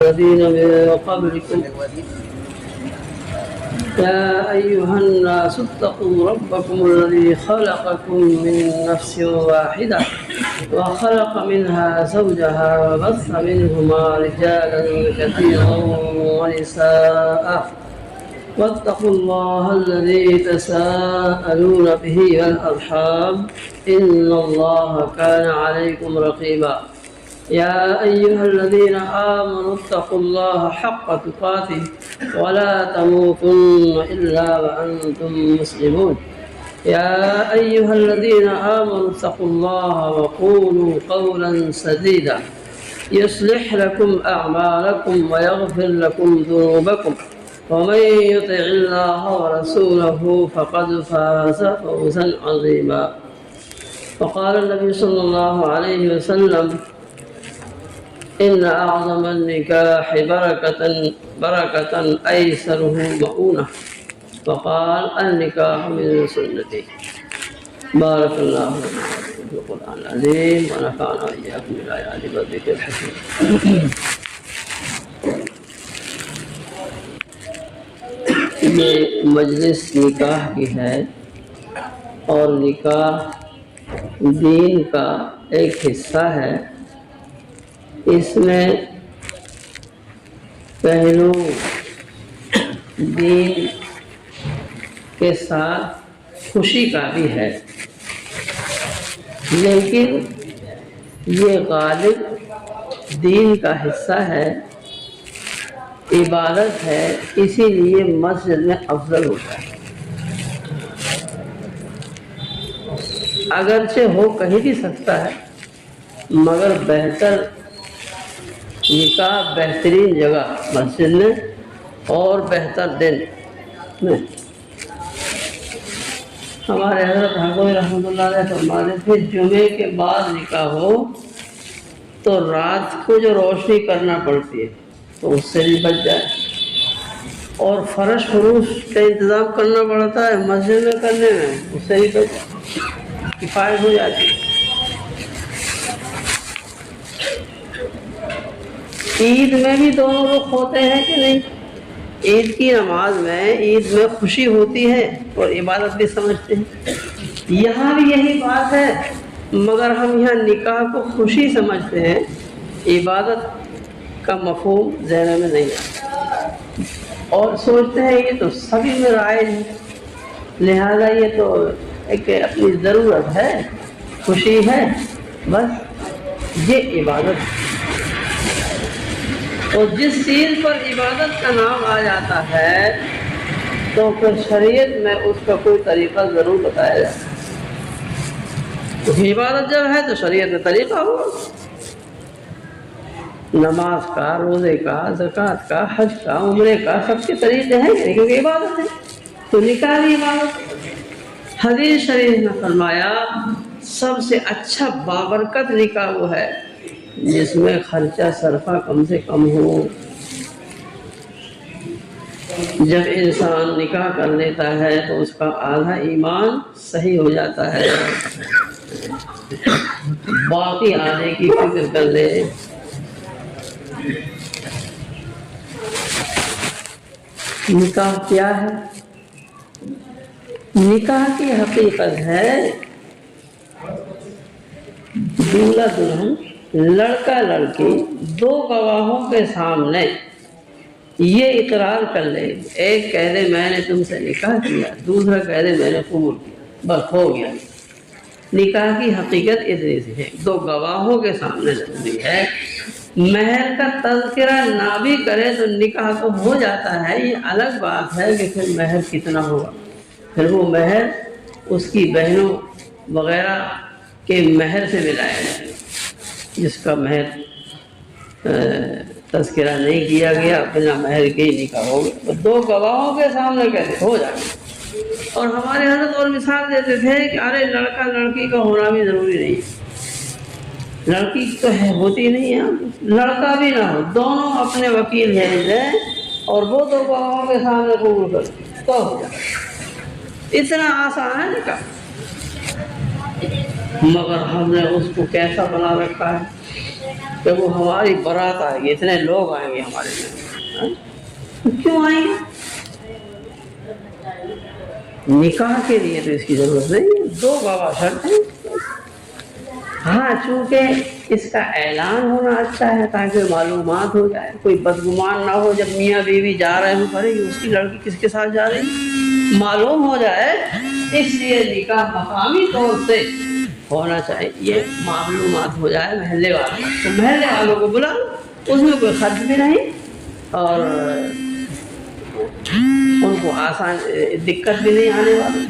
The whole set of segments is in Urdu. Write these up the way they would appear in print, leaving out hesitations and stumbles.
الذين من قبلكم يا أيها الناس اتقوا ربكم الذي خلقكم من نفس واحدة وخلق منها زوجها وبث منهما رجالا كثيرا ونساء واتقوا الله الذي تساءلون به والأرحام إن الله كان عليكم رقيبا يا أيها الذين آمنوا اتقوا الله حق تقاته ولا تموتن إلا وأنتم مسلمون يا أيها الذين آمنوا اتقوا الله وقولوا قولا سديدا يصلح لكم أعمالكم ويغفر لكم ذنوبكم ومن يطع الله ورسوله فقد فاز فوزا عظيما وقال النبي صلى الله عليه وسلم إن أعظم النكاح بركة أيسره مؤونة وقال النكاح من سنتي بارك الله لنا في القرآن العظيم ونفعنا وإياكم بالآيات والذكر الحكيم. یہ مجلس نکاح کی ہے اور نکاح دین کا ایک حصہ ہے. اس میں پہلو دین کے ساتھ خوشی کا بھی ہے، لیکن یہ غالب دین کا حصہ ہے، عبادت ہے، اسی لیے مسجد میں افضل ہوتا ہے. اگرچہ ہو کہیں بھی سکتا ہے مگر بہتر نکاح بہترین جگہ مسجد میں اور بہتر دن میں. ہمارے حضرت حضور رحمۃ اللہ علیہ فرماتے تھے جمعے کے بعد نکاح ہو تو رات کو جو روشنی کرنا پڑتی ہے تو اس سے بھی بچ جائے، اور فرش فروش کا انتظام کرنا پڑتا ہے مسجد میں کرنے میں، اس سے بھی بچ جائے، کفایت ہو جاتی ہے. عید میں بھی دونوں رخ ہوتے ہیں کہ نہیں؟ عید کی نماز میں عید میں خوشی ہوتی ہے اور عبادت بھی سمجھتے ہیں. یہاں بھی یہی بات ہے مگر ہم یہاں نکاح کو خوشی سمجھتے ہیں، عبادت کا مفہوم ذہن میں نہیں آتا اور سوچتے ہیں یہ تو سبھی میں رائج ہے، لہذا یہ تو ایک اپنی ضرورت ہے، خوشی ہے، بس یہ عبادت ہے. اور جس چیز پر عبادت کا نام آ جاتا ہے تو پھر شریعت میں اس کا کوئی طریقہ ضرور بتایا جاتا ہے. عبادت جب ہے تو شریعت میں طریقہ ہوگا، نماز کا، روزے کا، زکوٰۃ کا، حج کا، عمرے کا، سب کے طریقے ہیں کیونکہ عبادت ہے. تو نکاح بھی عبادت. حدیث شریف میں فرمایا سب سے اچھا بابرکت نکاح وہ ہے جس میں خرچہ صرفہ کم سے کم ہو. جب انسان نکاح کر لیتا ہے تو اس کا آدھا ایمان صحیح ہو جاتا ہے، باقی آدھے کی فکر کر لے. نکاح کیا ہے؟ نکاح کی حقیقت ہے دولہا دلہن، لڑکا لڑکی دو گواہوں کے سامنے یہ اقرار کر لے، ایک کہہ دے میں نے تم سے نکاح کیا، دوسرا کہہ دے میں نے قبول کیا، بس ہو گیا. نکاح کی حقیقت اتنی سی ہے، دو گواہوں کے سامنے ضروری ہے. مہر کا تذکرہ نہ بھی کرے تو نکاح تو ہو جاتا ہے. یہ الگ بات ہے کہ پھر مہر کتنا ہوگا، پھر وہ مہر اس کی بہنوں وغیرہ کے مہر سے ملایا جائے. جس کا مہر تذکرہ نہیں کیا گیا بنا مہر کے ہی نکاح ہو گیا، دو گواہوں کے سامنے کہتے ہو جائے. اور ہمارے حضرت اور مثال دیتے تھے کہ ارے لڑکا لڑکی کا ہونا بھی ضروری نہیں ہے، لڑکی تو ہوتی نہیں ہے، لڑکا بھی نہ ہو، دونوں اپنے وکیل بھیج دیں اور وہ دو گواہوں کے سامنے قبول کر تو ہو جائے. اتنا آسان ہے نکاح. مگر ہم نے اس کو کیسا بنا رکھا ہے کہ وہ ہماری بارات آئے گی، اتنے لوگ آئیں گے ہمارے میں، کیوں آئیں گے؟ نکاح کے لیے تو اس کی ضرورت نہیں، 2 گواہ شرط ہیں۔ ہاں چونکہ اس کا اعلان ہونا اچھا ہے تاکہ معلومات ہو جائے، کوئی بدگمان نہ ہو، جب میاں بیوی جا رہے ہوں پڑے اس کی لڑکی کس کے ساتھ جا رہی معلوم ہو جائے، اس لیے نکاح مقامی طور سے ہونا چاہیے، یہ معلومات ہو جائے محلے والوں، تو محلے والوں کو بلا، اس میں کوئی خرچ بھی نہیں اور ان کو آسان دقت بھی نہیں آنے والی۔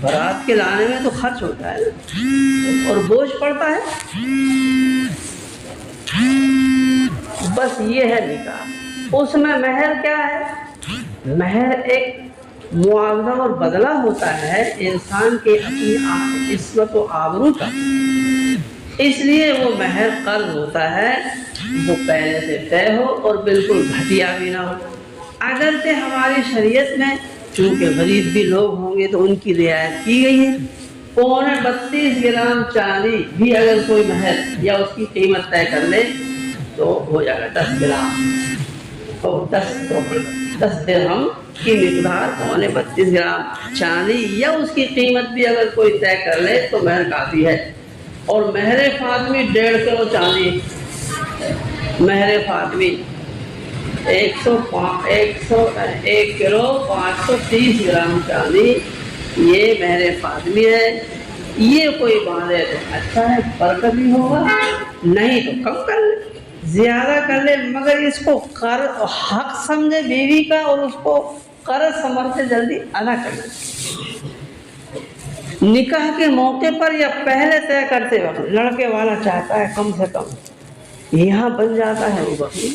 بارات کے لانے میں تو خرچ ہوتا ہے اور بوجھ پڑتا ہے، بس یہ ہے نکاح۔ اس میں مہر کیا ہے؟ مہر ایک معاوضہ اور بدلہ ہوتا ہے انسان کے اپنی عصمت و آبرو کا، اس لیے وہ مہر قرض ہوتا ہے، وہ پہلے سے طے ہو اور بالکل گھٹیا بھی نہ ہو۔ اگرچہ ہماری شریعت میں چونکہ غریب بھی لوگ ہوں گے تو ان کی رعایت کی گئی ہے، 32 گرام چاندی بھی اگر کوئی مہر یا اس کی قیمت طے کر لے تو ہو جائے گا 10 گرام، تو 10 درہم کی مقدار 32 گرام چاندی یا اس کی قیمت بھی اگر کوئی طے کر لے تو مہر کافی ہے۔ اور مہر فاطمی 1.5 کلو چاندی، مہر فاطمی 1 کلو 530 گرام چاندی، یہ مہر فاطمی ہے۔ یہ کوئی باندھے تو اچھا ہے، برکت بھی ہوگا، نہیں تو کم کر لے، زیادہ کر لے، مگر اس کو قرض حق سمجھے بیوی کا اور اس کو قرض سمجھ سے جلدی ادا کرنا۔ نکاح کے موقع پر یا پہلے طے کرتے وقت لڑکے والا چاہتا ہے کم سے کم یہاں بن جاتا ہے وہ بکری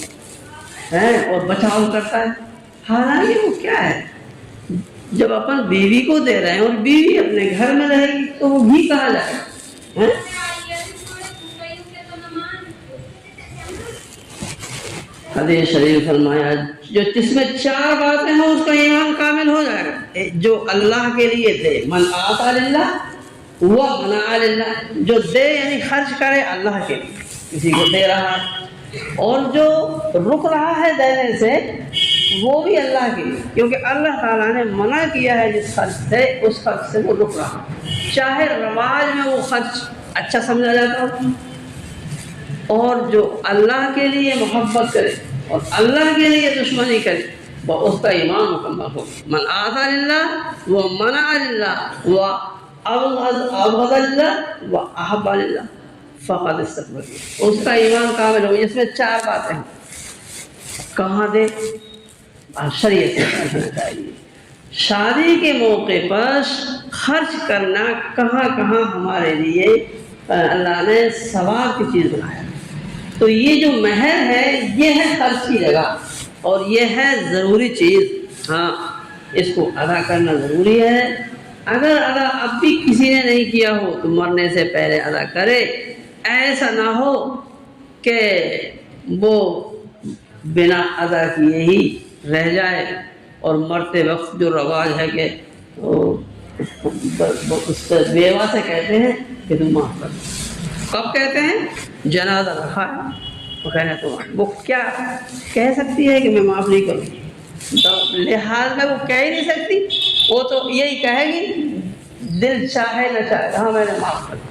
ہے اور بچاؤ کرتا ہے، حالانکہ وہ کیا ہے، جب اپن بیوی کو دے رہے ہیں اور بیوی اپنے گھر میں رہے گی تو وہ بھی کہا جائے۔ حدیث شریف فرمایا جس میں 4 باتیں ہیں اس کا ایمان کامل ہو جائے گا۔ جو اللہ کے لیے دے، من آتا للہ وہ منع للہ، جو دے یعنی خرچ کرے اللہ کے لیے، کسی کو دے رہا ہے، اور جو رک رہا ہے دینے سے وہ بھی اللہ کے لیے، کیونکہ اللہ تعالیٰ نے منع کیا ہے جس خرچ سے، اس خرچ سے وہ رک رہا، چاہے رواج میں وہ خرچ اچھا سمجھا جاتا ہو، اور جو اللہ کے لیے محبت کرے اور اللہ کے لیے دشمنی کرے وہ اس کا ایمان مکمل ہو۔ من آتا للہ وہ منع للہ وہ ابغض للہ وہ احب للہ فقد استقبل، اس کا ایمان کامل ہو۔ اس میں 4 باتیں ہیں، کہاں دے، شریعت سے کرنا چاہیے۔ شادی کے موقع پر خرچ کرنا کہاں کہاں ہمارے لیے اللہ نے ثواب کی چیز بنایا، تو یہ جو مہر ہے یہ ہے خرچ کی جگہ اور یہ ہے ضروری چیز، ہاں اس کو ادا کرنا ضروری ہے۔ اگر ادا اب بھی کسی نے نہیں کیا ہو تو مرنے سے پہلے ادا کرے، ایسا نہ ہو کہ وہ بنا ادا کیے ہی رہ جائے اور مرتے وقت جو رواج ہے کہ اس بیوہ سے کہتے ہیں کہ تم معاف کر دو۔ کب کہتے ہیں؟ جنازہ رکھا ہے وہ کہنے تو وہ کیا کہہ سکتی ہے کہ میں معاف نہیں کروں، تو لحاظ میں وہ کہہ ہی نہیں سکتی، وہ تو یہی کہے گی دل چاہے نہ چاہے ہاں میں نے معاف کر دیا،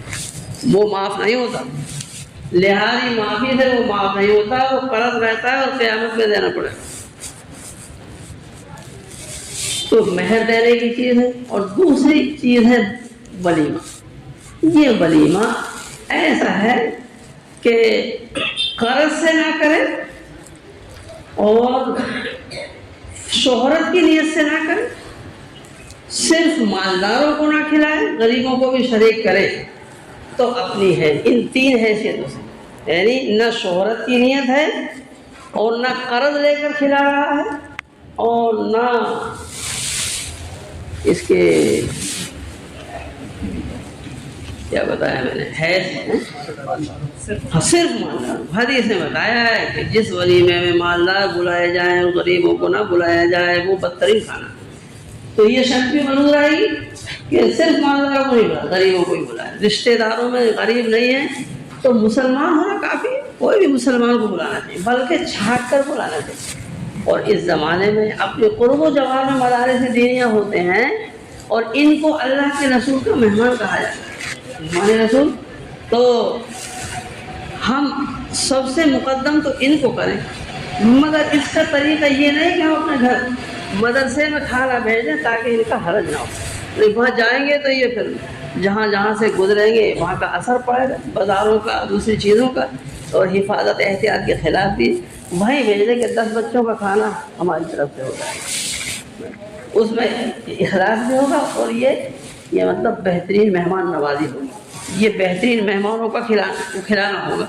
وہ معاف نہیں ہوتا، لہٰذا معافی سے وہ معاف نہیں ہوتا، وہ قرض رہتا ہے اور قیامت میں دینا پڑے گا۔ تو مہر دینے کی چیز ہے، اور دوسری چیز ہے ولیمہ۔ یہ ولیمہ ایسا ہے کہ قرض سے نہ کرے اور شہرت کی نیت سے نہ کرے، صرف مالداروں کو نہ کھلائے، غریبوں کو بھی شریک کرے، تو اپنی ہے ان 3 حیثیتوں سے، یعنی نہ شہرت کی نیت ہے اور نہ قرض لے کر کھلا رہا ہے اور نہ اس کے کیا بتایا میں نے صرف مالدار۔ حدیث نے بتایا ہے کہ جس ولیمے میں مالدار بلائے جائیں اور غریبوں کو نہ بلایا جائے وہ بدترین کھانا، تو یہ شرط بھی منظور آئے گی کہ صرف مالداروں کو نہیں بلایا، غریبوں کو ہی بلایا۔ رشتہ داروں میں غریب نہیں ہے تو مسلمان ہونا کافی ہے، کوئی بھی مسلمان کو بلانا چاہیے، بلکہ چھانٹ کر بلانا چاہیے۔ اور اس زمانے میں اپنے قرب و جوار میں مدارس دینیاں ہوتے ہیں، اور ان کو اللہ کے رسول کا مہمان کہا جاتا ہے، مہمان رسول۔ تو ہم سب سے مقدم تو ان کو کریں، مگر اس کا طریقہ یہ نہیں کہ ہم اپنے گھر مدرسے میں کھانا بھیجیں تاکہ ان کا حرج نہ ہو۔ وہاں جائیں گے تو یہ پھر جہاں جہاں سے گزریں گے وہاں کا اثر پڑے گا، بازاروں کا، دوسری چیزوں کا، اور حفاظت احتیاط کے خلاف بھی وہیں بھیج دیں کہ 10 بچوں کا کھانا ہماری طرف سے ہو جائے گا، اس میں اخلاص بھی ہوگا، اور یہ مطلب بہترین مہمان نوازی ہوگی، یہ بہترین مہمانوں کا کھلانا ہوگا۔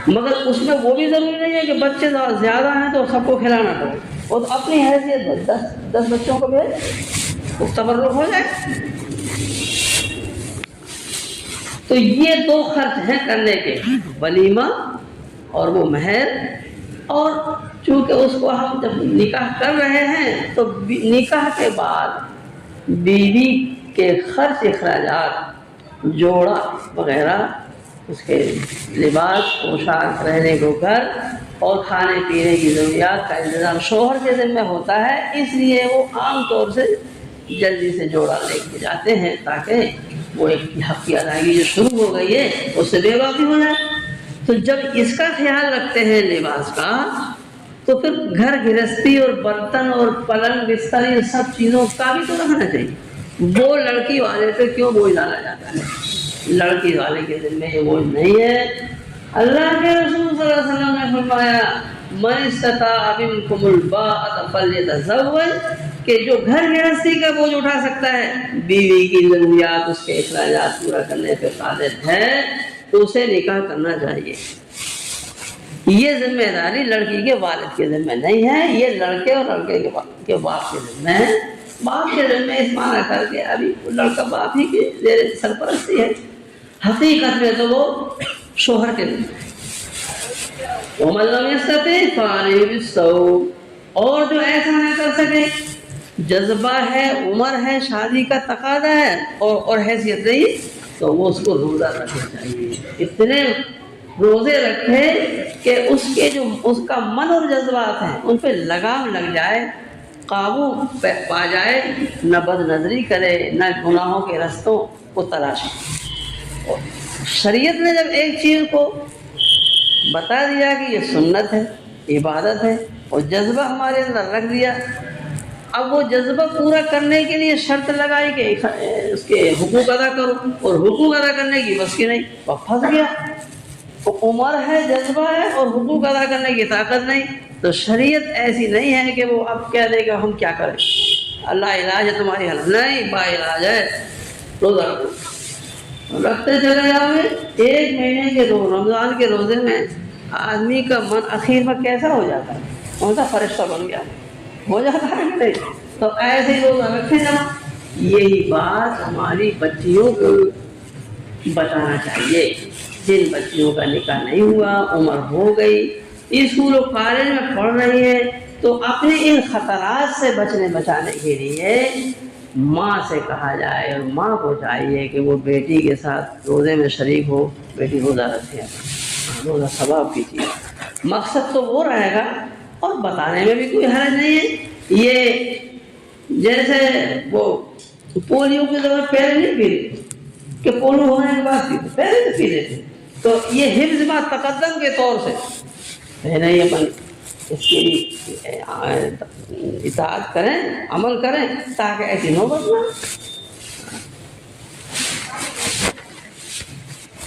مگر اس میں وہ بھی ضروری نہیں ہے کہ بچے زیادہ ہیں تو سب کو کھلانا پڑے، وہ تو اپنی حیثیت 10 بچوں کو بھیج، اس تبرک ہو جائے۔ تو یہ 2 خرچ ہیں کرنے کے، ولیمہ اور وہ مہر۔ اور چونکہ اس کو ہم جب نکاح کر رہے ہیں تو نکاح کے بعد بیوی کے خرچ اخراجات، جوڑا وغیرہ، اس کے لباس، پوشاک، رہنے کو گھر اور کھانے پینے کی ضروریات کا انتظام شوہر کے ذمہ ہوتا ہے، اس لیے وہ عام طور سے جلدی سے جوڑا لے کے جاتے ہیں تاکہ وہ ایک حق کی ادائیگی جو شروع ہو گئی ہے اس سے بے باقی ہو جائے۔ تو جب اس کا خیال رکھتے ہیں لباس کا، تو پھر گھر گرہستی اور برتن اور پلنگ بستر یہ سب چیزوں کا بھی تو رکھنا چاہیے۔ وہ لڑکی والے پہ کیوں بوجھ ڈالا جاتا ہے؟ لڑکی والے کے ذمہ یہ بوجھ نہیں ہے۔ اللہ کے رسول صلی اللہ علیہ وسلم نے فرمایا من استطاع منکم الباءۃ فلیتزوج، کہ جو گھر گرہستی کا بوجھ اٹھا سکتا ہے، بیوی کی ضروریات، اس کے اخراجات پورا کرنے پہ قادر ہے، تو اسے نکاح کرنا چاہیے۔ یہ ذمہ داری لڑکی کے والد کے ذمہ نہیں ہے، یہ لڑکے اور لڑکے کے باپ کے ذمہ ہے۔ باپ کے ذمہ اس معنی کر کے ابھی لڑکا باپ ہی کے زیر سرپرستی ہے، حقیقت میں تو وہ شوہر کے ذمہ ہے۔ وَمَن لَّمْ يَسْتَطِعْ فَعَلَيْهِ بِالصَّوْمِ، اور جو ایسا نہ کر سکے، جذبہ ہے، عمر ہے، شادی کا تقاضا ہے اور حیثیت نہیں، تو وہ اس کو روزہ رکھنا چاہیے۔ اتنے روزے رکھے کہ اس کا من اور جذبات ہیں ان پہ لگام لگ جائے، قابو پا جائے، نہ بد نظری کرے، نہ گناہوں کے رستوں کو تلاشے۔ شریعت نے جب ایک چیز کو بتا دیا کہ یہ سنت ہے، عبادت ہے، اور جذبہ ہمارے اندر رکھ دیا، اب وہ جذبہ پورا کرنے کے لیے شرط لگائی کہ اس کے حقوق ادا کرو، اور حقوق ادا کرنے کی بس کی نہیں، وہ پھنس گیا۔ تو عمر ہے، جذبہ ہے، اور حقوق ادا کرنے کی طاقت نہیں، تو شریعت ایسی نہیں ہے کہ وہ اب کہہ دے گا ہم کیا کریں، اللہ علاج ہے تمہاری حالت، نہیں، با علاج ہے، روزہ رکھو، رکھتے چلے جاؤ گے۔ 1 مہینے کے رمضان کے روزے میں آدمی کا من اخیر میں کیسا ہو جاتا ہے، کون سا فرشتہ بن گیا ہو جاتا ہے کہ نہیں؟ تو ایسے ہی روزہ رکھتے جاؤ۔ یہی بات ہماری بچیوں کو بتانا چاہیے، جن بچیوں کا نکاح نہیں ہوا، عمر ہو گئی، اسکول و کالج میں پڑھ رہی ہے، تو اپنے ان خطرات سے بچانے کے لیے ماں سے کہا جائے، اور ماں کو چاہیے کہ وہ بیٹی کے ساتھ روزے میں شریک ہو، بیٹی روزہ رکھے، روزہ ثواب کی چیز، مقصد تو وہ رہے گا، اور بتانے میں بھی کوئی حرج نہیں ہے۔ یہ جیسے وہ پولیو کی دوا پہلے نہیں پی لیتے کہ پولیو ہونے کے بعد پیتے، پہلے تو پی لیتے، تو یہ حفظ ما تقدم کے طور سے پہلے ہی اپن اس کی اطاعت کریں، عمل کریں، تاکہ ایسی نوبت نہ۔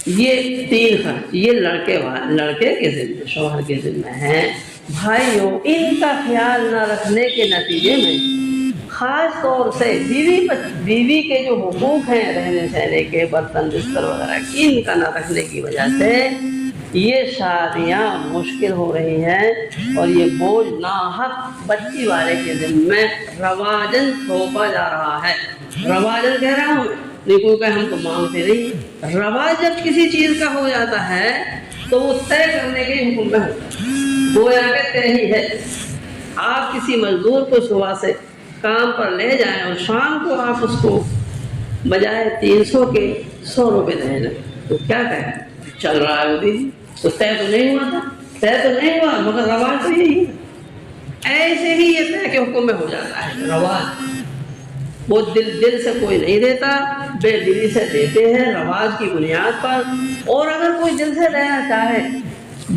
یہ 3 خرچ یہ لڑکے کے ذمہ، شوہر کے ذمہ ہیں۔ بھائیوں، ان کا خیال نہ رکھنے کے نتیجے میں خاص طور سے بیوی کے جو حقوق ہیں، رہنے سہنے کے، برتن بستر وغیرہ، ان کا نہ رکھنے کی وجہ سے یہ شادیاں مشکل ہو رہی ہیں، اور یہ بوجھ ناحق بچی والے کے ذمہ رواجن تھوپا جا رہا ہے۔ رواجن کہہ رہا ہوں، لیکن کہ ہم تو مانگتے نہیں۔ رواج جب کسی چیز کا ہو جاتا ہے تو وہ طے کرنے کے حکم میں ہوتا ہے، گویا کہ طے ہی ہے۔ آپ کسی مزدور کو صبح سے کام پر لے جائیں اور شام کو آپ اس کو بجائے 300 کے 100 روپے دیں، تو کیا کہیں؟ چل رہا ہے وہ بھی تو طے تو نہیں ہوا تھا، طے تو نہیں ہوا مگر رواج تو یہی ہے۔ ایسے ہی یہ طے کے حکم میں ہو جاتا ہے رواج، وہ دل سے کوئی نہیں دیتا، بے دلی سے دیتے ہیں رواج کی بنیاد پر۔ اور اگر کوئی دل سے دینا چاہے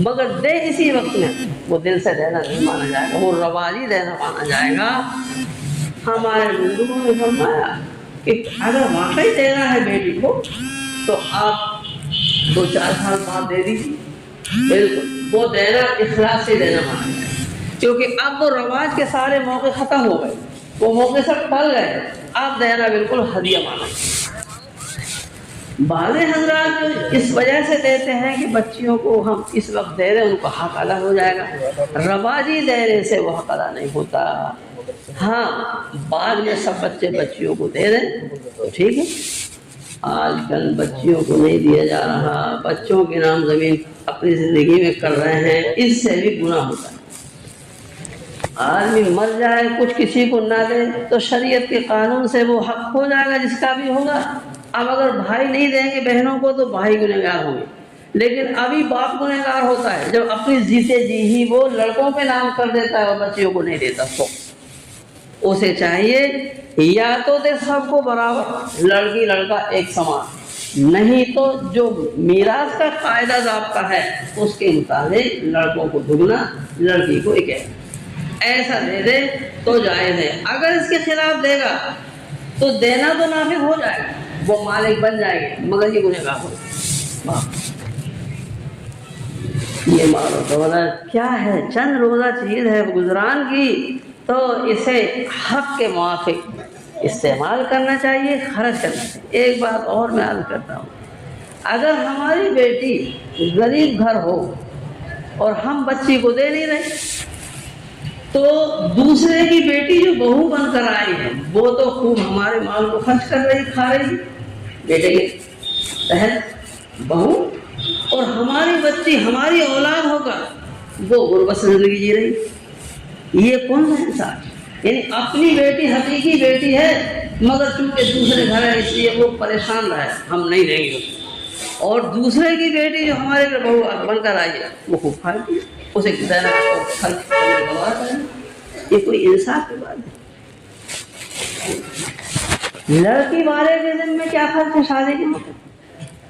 مگر دے اسی وقت میں، وہ دل سے دینا نہیں مانا جائے گا، وہ رواجی دینا مانا جائے گا۔ ہمارے بزرگوں نے فرمایا کہ اگر واقعی دینا ہے بیٹی کو تو آپ 2-4 سال بعد دے دیجیے، بالکل وہ دینا اخلاص سے دینا مانا جائے گا، کیونکہ اب وہ رواج کے سارے موقع ختم ہو گئے، وہ موقع سب ٹل گئے، اب دینا بالکل ہدیہ مانا جائے۔ بعض حضرات جو اس وجہ سے دیتے ہیں کہ بچیوں کو ہم اس وقت دے رہے ہیں ان کو حق ادا ہو جائے گا، رواجی دینے سے وہ حق ادا نہیں ہوتا۔ ہاں بعد میں سب بچے بچیوں کو دے دیں تو ٹھیک ہے، آج کل بچیوں کو نہیں دیا جا رہا، بچوں کے نام زمین اپنی زندگی میں کر رہے ہیں، اس سے بھی گناہ ہوتا ہے۔ آدمی مر جائے کچھ کسی کو نہ دے تو شریعت کے قانون سے وہ حق ہو جائے گا جس کا بھی ہوگا۔ اب اگر بھائی نہیں دیں گے بہنوں کو تو بھائی گنہگار ہوں گے، لیکن ابھی باپ گنہگار ہوتا ہے جب اپنی جیتے جی ہی وہ لڑکوں کے نام کر دیتا ہے اور بچیوں کو نہیں دیتا۔ تو اسے چاہیے یا تو دے سب کو برابر، لڑکی لڑکا ایک سمان، نہیں تو جو میراث کا قاعدہ ضابطہ ہے اس کے مطابق لڑکوں کو دگنا لڑکی کو ایک ایسا دے دے تو جائز ہے۔ اگر اس کے خلاف دے گا تو دینا تو نافذ ہو جائے گا، وہ مالک بن جائے گا مگر یہ گنہگار ہوگا۔ یہ مارو تو کیا ہے، چند روزہ چیز ہے گزران کی، تو اسے حق کے موافق استعمال کرنا چاہیے، خرچ کرنا چاہیے۔ ایک بات اور میں عرض کرتا ہوں، اگر ہماری بیٹی غریب گھر ہو اور ہم بچی کو دے نہیں رہے تو دوسرے کی بیٹی جو بہو بن کر آئی ہے وہ تو خوب ہمارے مال کو خرچ کر رہی، کھا رہی، بیٹے کے تحت بہو، اور ہماری بچی ہماری اولاد ہو کر وہ غربت سے زندگی جی رہی۔ یہ کون سا انصاف؟ یعنی اپنی بیٹی حقیقی بیٹی ہے مگر چونکہ دوسرے گھر ہے اس لیے وہ پریشان رہے، ہم نہیں دیں گے، اور دوسرے کی بیٹی جو ہمارے گھر بہو بن کر آئی ہے وہ خوب کھاتی ہے، اسے دینا خرچ کرنے کا بات ہے۔ یہ کوئی انصاف کی بات ہے؟ لڑکی والے کے ذمہ میں کیا خرچ ہے شادی کے موقع؟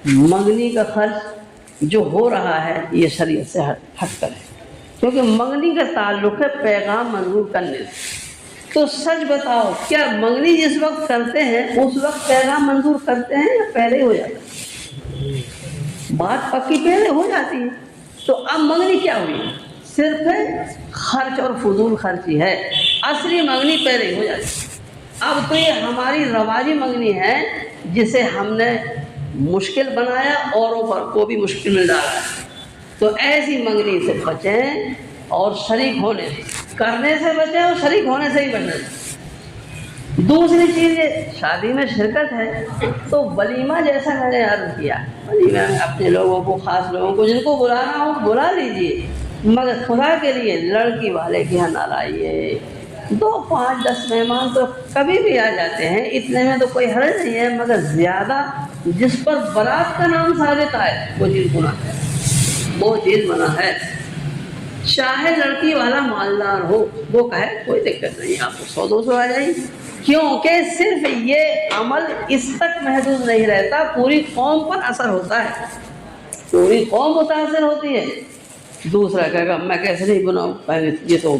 منگنی کا خرچ جو ہو رہا ہے یہ شریعت سے ہٹ کر ہے، کیونکہ منگنی کا تعلق ہے پیغام منظور کرنے سے۔ تو سچ بتاؤ کیا منگنی جس وقت کرتے ہیں اس وقت پیغام منظور کرتے ہیں یا پہلے ہو جاتا ہے؟ بات پکی پہلے ہو جاتی ہے، تو اب منگنی کیا ہوئی؟ صرف خرچ اور فضول خرچی ہے، اصلی منگنی پہلے ہو جاتی ہے۔ اب تو یہ ہماری رواجی منگنی ہے جسے ہم نے مشکل بنایا، اوروں پر کو بھی مشکل میں ڈالا ہے۔ تو ایسی منگنی سے بچیں اور شریک ہونے کرنے سے بچیں اور شریک ہونے سے ہی بچیں۔ دوسری چیز یہ شادی میں شرکت ہے تو ولیمہ جیسا میں نے عرض کیا، ولیمہ میں اپنے لوگوں کو، خاص لوگوں کو جن کو بلانا ہو بلا لیجیے، مگر خدا کے لیے لڑکی والے کے یہاں نہ لائیے۔ 2, 5, 10 مہمان تو کبھی بھی آ جاتے ہیں، اتنے میں تو کوئی حرج نہیں ہے، مگر زیادہ جس پر برات کا نام ثابت آئے وہ چیز گناہ ہے، وہ چیز منع ہے۔ چاہے لڑکی والا مالدار ہو، وہ کہے کوئی دقت نہیں آپ کو 100-200 آ جائیں، کیونکہ صرف یہ عمل اس تک محدود نہیں رہتا، پوری قوم پر اثر ہوتا ہے، پوری قوم متاثر ہوتی ہے۔ دوسرا کہے گا میں کیسے نہیں بناؤں، کہیں گے یہ تو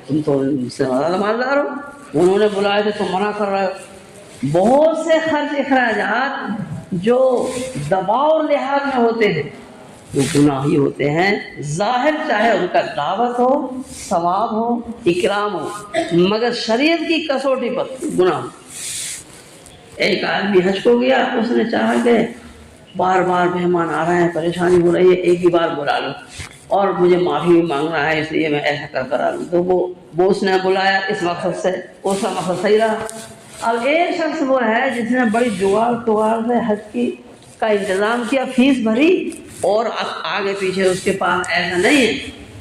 تم تو مجھ سے زیادہ مالدار ہو، انہوں نے بلایا تھے تم منع کر رہے ہو۔ بہت سے خرچ اخراجات جو دباؤ اور لحاظ میں ہوتے ہیں وہ گناہ ہی ہوتے ہیں، ظاہر چاہے ان کا دعوت ہو، ثواب ہو، اکرام ہو، مگر شریعت کی کسوٹی پر گناہ ہو۔ ایک آدمی حج کو گیا، اس نے چاہا کہ بار بار مہمان آ رہے ہیں، پریشانی ہو رہی ہے، ایک ہی بار بلا لو اور مجھے معافی بھی مانگنا ہے اس لیے میں ایسا کرا لوں، تو وہ اس نے بلایا اس مقصد سے، اس کا مقصد صحیح رہا۔ اب ایک شخص وہ ہے جس نے بڑی جگاڑ سے حج کا انتظام کیا، فیس بھری، اور آگے پیچھے اس کے پاس ایسا نہیں ہے،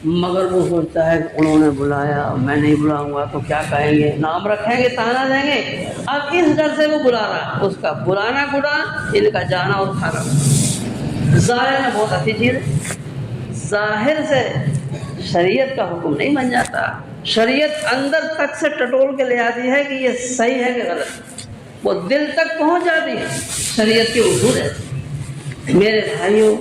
مگر وہ سوچتا ہے کہ انہوں نے بلایا، میں نہیں بلاؤں گا تو کیا کہیں گے، نام رکھیں گے، تانا دیں گے۔ اب اس ڈر سے وہ بلا رہا ہے، اس کا بلانا گناہ، ان کا جانا اور کھانا ظاہر میں بہت اچھی چیز ہے، ظاہر سے شریعت کا حکم نہیں بن جاتا، شریعت اندر تک سے ٹٹول کے لے آتی ہے کہ یہ صحیح ہے کہ غلط، وہ دل تک پہنچ جاتی ہے، شریعت کے اصول ہے۔ میرے بھائیوں،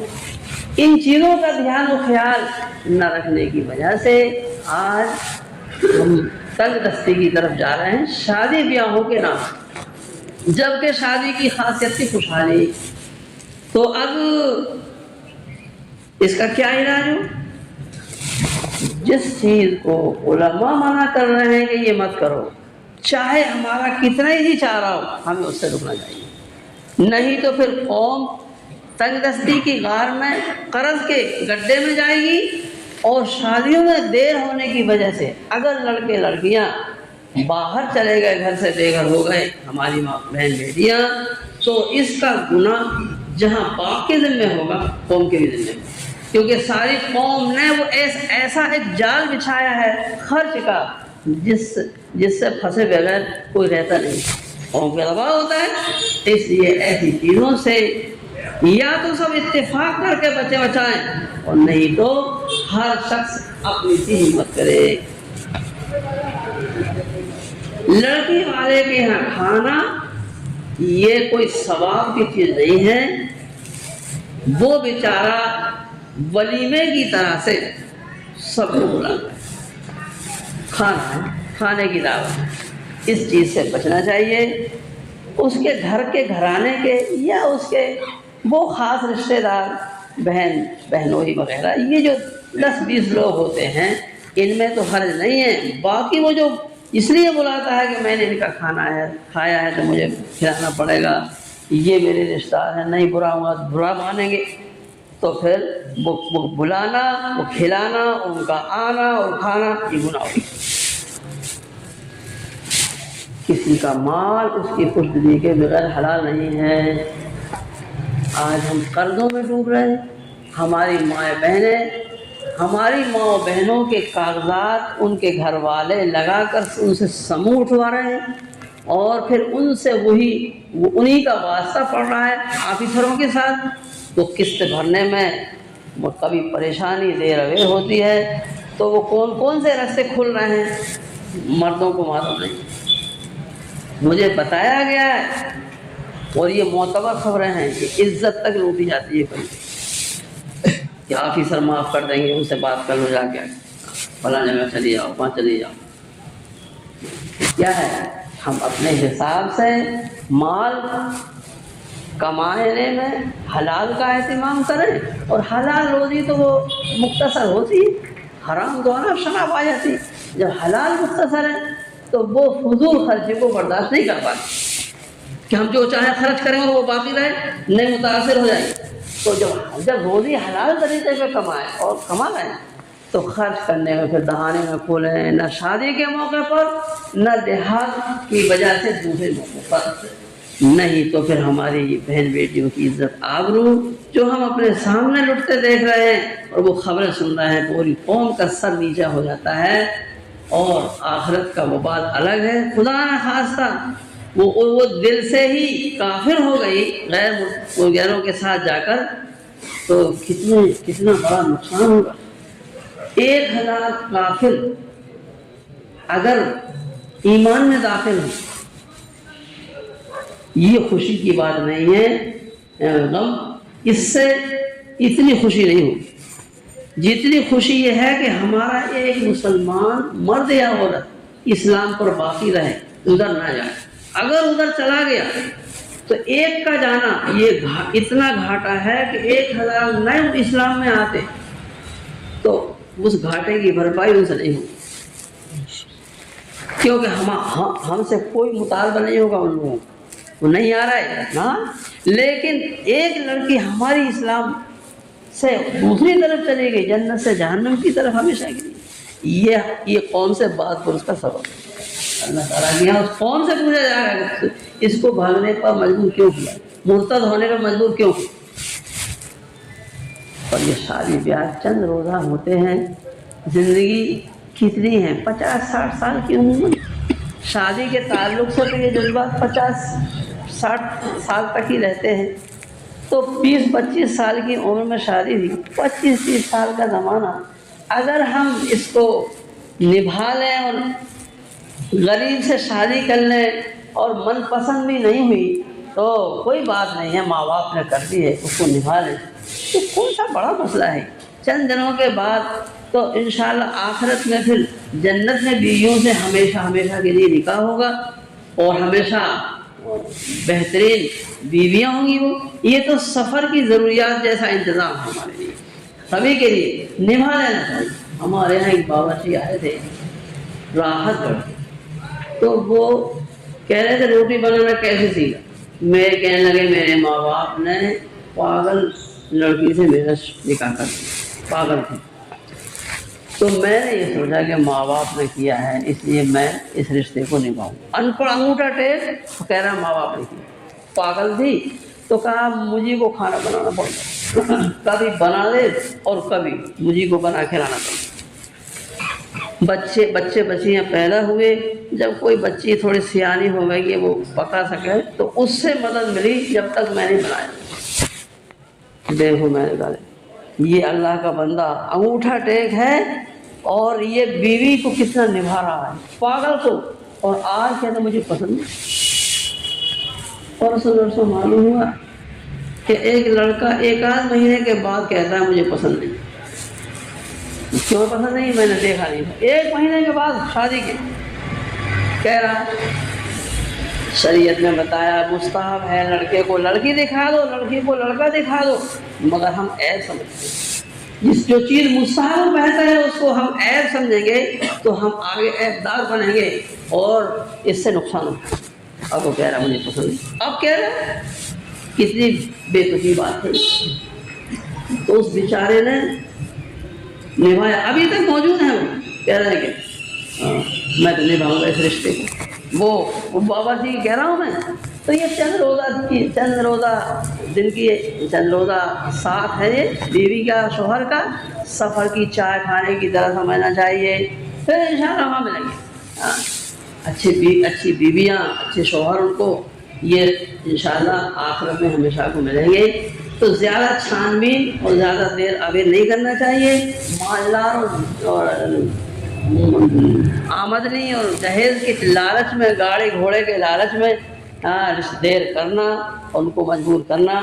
ان چیزوں کا دھیان و خیال نہ رکھنے کی وجہ سے آج ہم تنگ دستی کی طرف جا رہے ہیں شادی بیاہوں کے نام، جبکہ شادی کی خاصیت کی خوشحالی۔ تو اب اس کا کیا علاج ہو؟ جس چیز کو علماء منع کر رہے ہیں کہ یہ مت کرو، چاہے ہمارا کتنا ہی چاہ رہا ہو، ہمیں اس سے رکنا چاہیے، نہیں تو پھر قوم تنگ دستی کی غار میں، قرض کے گڈھے میں جائے گی۔ اور شادیوں میں دیر ہونے کی وجہ سے اگر لڑکے لڑکیاں باہر چلے گئے، گھر سے بے گھر ہو گئے، ہماری ماں بہن بیٹیاں، تو اس کا گناہ جہاں باپ کے ذمہ ہوگا، قوم کے بھی ذمہ ہوگا، کیونکہ ساری قوم نے وہ ایسا ایک جال بچھایا ہے خرچ کا، جس سے پھنسے بغیر کوئی رہتا نہیں، قوم کا دباؤ ہوتا ہے۔ اس لیے ایسی چیزوں سے یا تو سب اتفاق کر کے بچے بچائیں، اور نہیں تو ہر شخص اپنی سی ہمت کرے۔ لڑکی والے کے یہاں کھانا یہ کوئی ثواب کی چیز نہیں ہے، وہ بیچارہ ولیمے کی طرح سے سب کو بلاتا ہے، کھانا ہے، کھانے کی دعوت ہے، اس چیز سے بچنا چاہیے۔ اس کے گھر کے گھرانے کے یا اس کے وہ خاص رشتہ دار، بہنوئی وغیرہ، یہ جو 10-20 لوگ ہوتے ہیں، ان میں تو حرج نہیں ہے، باقی وہ جو اس لیے بلاتا ہے کہ میں نے ان کا کھایا ہے تو مجھے کھلانا پڑے گا، یہ میرے رشتہ دار ہیں، نہیں برا ہوا برا مانیں گے، تو پھر وہ بلانا، وہ کھلانا، ان کا آنا اور کھانا یہ گناہ ہوگی۔ کسی کا مال اس کی خوشدلی کے بغیر حلال نہیں ہے۔ آج ہم قرضوں میں ڈوب رہے ہیں، ہماری مائیں بہنیں، ہماری ماں و بہنوں کے کاغذات ان کے گھر والے لگا کر ان سے سمو اٹھوا رہے ہیں، اور پھر ان سے انہی کا واسطہ پڑ رہا ہے آفیسروں کے ساتھ۔ تو قسط بھرنے میں وہ کبھی پریشانی دیر اویر ہوتی ہے، تو وہ کون سے راستے کھل رہے ہیں مردوں کو معلوم نہیں۔ مجھے بتایا گیا ہے، اور یہ معتبر خبریں ہیں، کہ عزت تک لوٹی جاتی ہے کبھی، کہ آفیسر معاف کر دیں گے، ان سے بات کر لو جا کے، فلاں جگہ چلی جاؤ، وہاں چلی جاؤ۔ کیا ہے؟ ہم اپنے حساب سے مال کمانے میں حلال کا اہتمام کریں، اور حلال روزی تو وہ مختصر ہوتی ہے، حرام دوارا شناف آ جاتی۔ جب حلال مختصر ہے تو وہ فضول خرچے کو برداشت نہیں کر پاتے، کہ ہم جو چاہیں خرچ کریں اور وہ باقی رہے، نہیں متاثر ہو جائیں۔ تو جب روزی حلال طریقے پہ کمائیں اور کما رہے ہیں، تو خرچ کرنے میں پھر دہانے میں کھولیں، نہ شادی کے موقع پر، نہ دیہات کی وجہ سے دوسرے موقع پر، نہیں تو پھر ہماری بہن بیٹیوں کی عزت آبرو جو ہم اپنے سامنے لٹتے دیکھ رہے ہیں، اور وہ خبریں سن رہے ہیں، پوری قوم کا سر نیچا ہو جاتا ہے، اور آخرت کا وبال الگ ہے۔ خدا نہ خواستہ وہ دل سے ہی کافر ہو گئی غیروں کے ساتھ جا کر، تو کتنا بڑا نقصان ہوگا۔ 1000 کافر اگر ایمان میں داخل ہو، یہ خوشی کی بات نہیں ہے، غم اس سے اتنی خوشی نہیں ہوگی جتنی خوشی یہ ہے کہ ہمارا ایک مسلمان مرد یا عورت اسلام پر باقی رہے، ادھر نہ جائے۔ اگر ادھر چلا گیا تو ایک کا جانا یہ اتنا گھاٹا ہے کہ 1000 نئے اسلام میں آتے تو اس گھاٹے کی بھرپائی ان سے نہیں ہوگی، کیونکہ ہم سے کوئی مطالبہ نہیں ہوگا ان لوگوں کو، وہ نہیں آ رہا ہے نا۔ لیکن ایک لڑکی ہماری اسلام سے دوسری طرف چلی گئی، جنت سے جہنم کی طرف ہمیشہ گئی، یہ قوم سے بات پر اس کا سبب ہے۔ اللہ تعالیٰ کے یہاں اس قوم سے پوچھا جائے گا کہ اس کو بھاگنے پر مجبور کیوں کیا، مرتد ہونے پر مجبور کیوں کیا۔ اور یہ شادی بیاہ چند روزہ ہوتے ہیں، زندگی کتنی ہے، 50-60 سال کی عمر۔ شادی کے تعلق سے تو یہ جذبات 50-60 سال تک ہی رہتے ہیں، تو 20-25 سال کی عمر میں شادی تھی، 25-30 سال کا زمانہ، اگر ہم اس کو نبھا لیں اور غریب سے شادی کر لیں اور من پسند بھی نہیں ہوئی تو کوئی بات نہیں ہے، ماں باپ نے کر دی ہے، اس کو نبھا لیں، تو کون سا بڑا مسئلہ ہے۔ چند دنوں کے بعد تو انشاءاللہ آخرت میں پھر جنت میں بیویوں سے ہمیشہ ہمیشہ کے لیے نکاح ہوگا اور ہمیشہ بہترین بیویاں ہوں گی وہ۔ یہ تو سفر کی ضروریات جیسا انتظام ہے ہمارے لیے، سبھی کے لیے نبھا لینا چاہیے۔ ہمارے یہاں ایک باورچی آئے تھے راحت گڑھ، تو وہ کہہ رہے تھے روٹی بنانا کیسے سیکھا؟ میرے کہنے لگے میرے ماں باپ نے پاگل لڑکی سے میرا نکاح کر دیا، پاگل تھی۔ تو میں نے یہ سوچا کہ ماں باپ نے کیا ہے اس لیے میں اس رشتے کو نبھاؤں۔ ان پڑھ انگوٹھا ٹیک تو کہہ رہا ماں باپ نے کیا، پاگل تھی تو کہا مجھے کو کھانا بنانا پڑتا، کبھی بنا دے اور کبھی مجھے کو بنا کھلانا پڑتا۔ بچے بچیاں پیدا ہوئے، جب کوئی بچی تھوڑی سیانی ہو گئی کہ وہ پکا سکے تو اس سے مدد ملی، جب تک میں نے بنایا۔ دیکھو میں نے کہا یہ اللہ کا بندہ انگوٹھا ٹیک ہے اور یہ بیوی کو کتنا نبھا رہا ہے، پاگل کو، اور آج کہتا مجھے پسند نہیں۔ پرسوں معلوم ہوا کہ ایک لڑکا 1 آدھ مہینے کے بعد کہتا ہے مجھے پسند نہیں۔ کیوں پسند نہیں؟ میں نے دیکھا نہیں تھا۔ 1 مہینے کے بعد شادی کے کہہ رہا شریعت نے بتایا مستحب ہے لڑکے کو لڑکی دکھا دو، لڑکی کو لڑکا دکھا دو، مگر ہم عیب سمجھتے ہیں۔ جو چیز مستحب بہتر ہے اس کو ہم عیب سمجھیں گے تو ہم آگے عیب دار بنیں گے اور اس سے نقصان ہوگا۔ اب وہ کہہ رہا مجھے پسند نہیں، اب کہہ رہا کتنی بے تکی بات ہے۔ تو اس بیچارے نے نبھایا، ابھی تک موجود ہیں، وہ کہہ رہے ہیں کہ میں تو نبھاؤں گا اس رشتے کو۔ وہ بابا جی کہہ رہا ہوں میں، تو یہ چند روزہ دن کی چند روزہ ساتھ ہے یہ بیوی کا شوہر کا، سفر کی چائے کھانے کی طرح سمجھنا چاہیے، پھر انشاءاللہ وہاں ملیں گے۔ اچھی بیویاں اچھے شوہر ان کو یہ انشاءاللہ آخرت میں ہمیشہ کو ملیں گے۔ تو زیادہ چھان بین اور زیادہ دیر ابھی نہیں کرنا چاہیے، مالدار اور آمدنی اور جہیز کے لالچ میں، گاڑی گھوڑے کے لالچ میں رشتہ دیر کرنا، ان کو مجبور کرنا،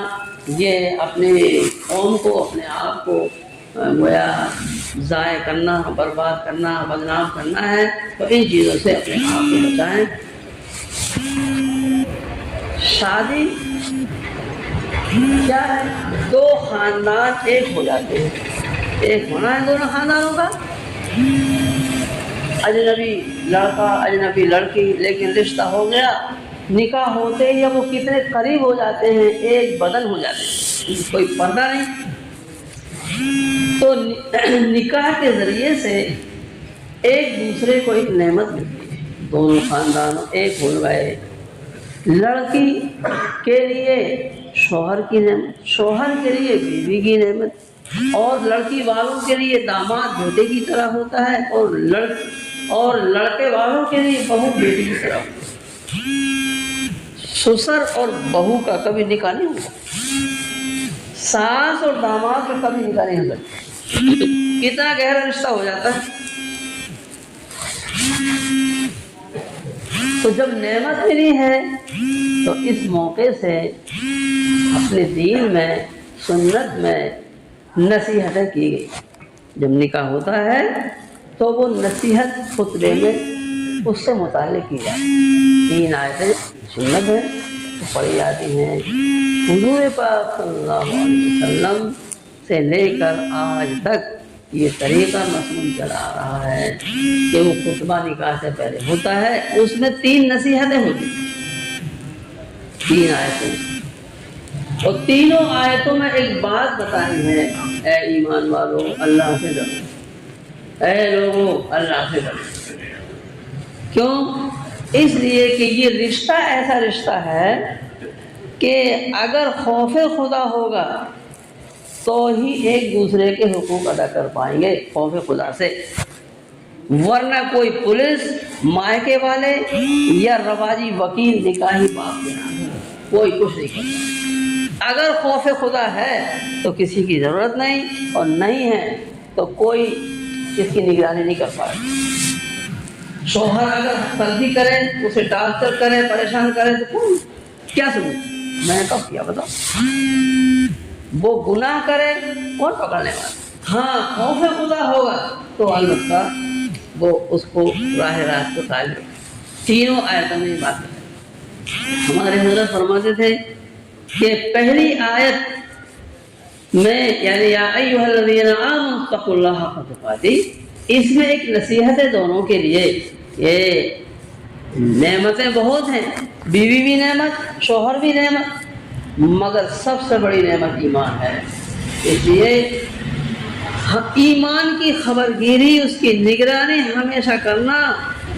یہ اپنے قوم کو اپنے آپ کو گویا ضائع کرنا، برباد کرنا، بدنام کرنا ہے۔ تو ان چیزوں سے اپنے آپ کو بچائیں۔ شادی کیا ہے؟ 2 خاندان ایک ہو جاتے ہیں، ایک ہونا ہے دونوں خاندانوں کا، اجنبی لڑکا اجنبی لڑکی، لیکن رشتہ ہو گیا، نکاح ہوتے ہی وہ کتنے قریب ہو جاتے ہیں، ایک بدن ہو جاتے ہیں، کوئی پردہ نہیں۔ تو نکاح کے ذریعے سے ایک دوسرے کو ایک نعمت ملتی ہے، دونوں خاندان ایک ہو گئے۔ لڑکی کے لیے شوہر کی نعمت، شوہر کے لیے بیوی کی نعمت، اور لڑکی والوں کے لیے داماد بیٹے کی طرح ہوتا ہے، اور لڑکے والوں کے لیے بہو بیٹی کی طرح ہوتا ہے۔ سسر اور بہو کا کبھی نکاح نہیں ہوتا، ساس اور داماد کا کبھی نکاح نہیں ہوتا، کتنا گہرا رشتہ ہو جاتا ہے۔ تو جب نعمت ملی ہے تو اس موقع سے اپنے دین میں سنت میں نصیحتیں کی گئی۔ جب نکاح ہوتا ہے تو وہ نصیحت خطبے میں اس سے متعلق کی جاتی ہے۔ 3 آیتیں سنت ہیں تو پڑھی جاتی ہیں۔ حضور پاک صلی اللہ علیہ وسلم سے لے کر آج تک یہ طریقہ مسلم چلا آ رہا ہے کہ وہ خطبہ نکاح سے پہلے ہوتا ہے، اس میں 3 نصیحتیں ہوتی ہیں، 3 آیتیں، اور تینوں آیتوں میں ایک بات بتائی ہے، اے ایمان والو اللہ سے ڈرو، اے لوگو اللہ سے ڈرو۔ کیوں؟ اس لیے کہ یہ رشتہ ایسا رشتہ ہے کہ اگر خوف خدا ہوگا تو ہی ایک دوسرے کے حقوق ادا کر پائیں گے، خوف خدا سے، ورنہ کوئی پولیس، مائکے والے یا رواجی وکیل نکاحی باپ کے نام کوئی کچھ نہیں کرتا۔ اگر خوف خدا ہے تو کسی کی ضرورت نہیں، اور نہیں ہے تو کوئی اس کی نگرانی نہیں کر پائے۔ شوہر اگر سردی کرے، اسے ٹارچر کرے، پریشان کرے تو کون کیا ثبوت؟ میں نے کب کیا بتاؤ؟ وہ گناہ کرے، کون پکڑنے والا؟ ہاں خوف خدا ہوگا تو البتہ وہ اس کو راہ راست کو قائم رکھے۔ تینوں آیتوں میں یہ بات ہے۔ ہمارے حضرت فرماتے تھے کہ پہلی آیت میں یعنی یا ایھا الذین آمنوا اتقوا اللہ حق تقاتہ، اس میں ایک نصیحت ہے دونوں کے لیے۔ یہ نعمتیں بہت ہیں، بیوی بھی نعمت، شوہر بھی نعمت، مگر سب سے بڑی نعمت ایمان ہے۔ اس لیے ایمان کی خبرگیری، اس کی نگرانی ہمیشہ کرنا،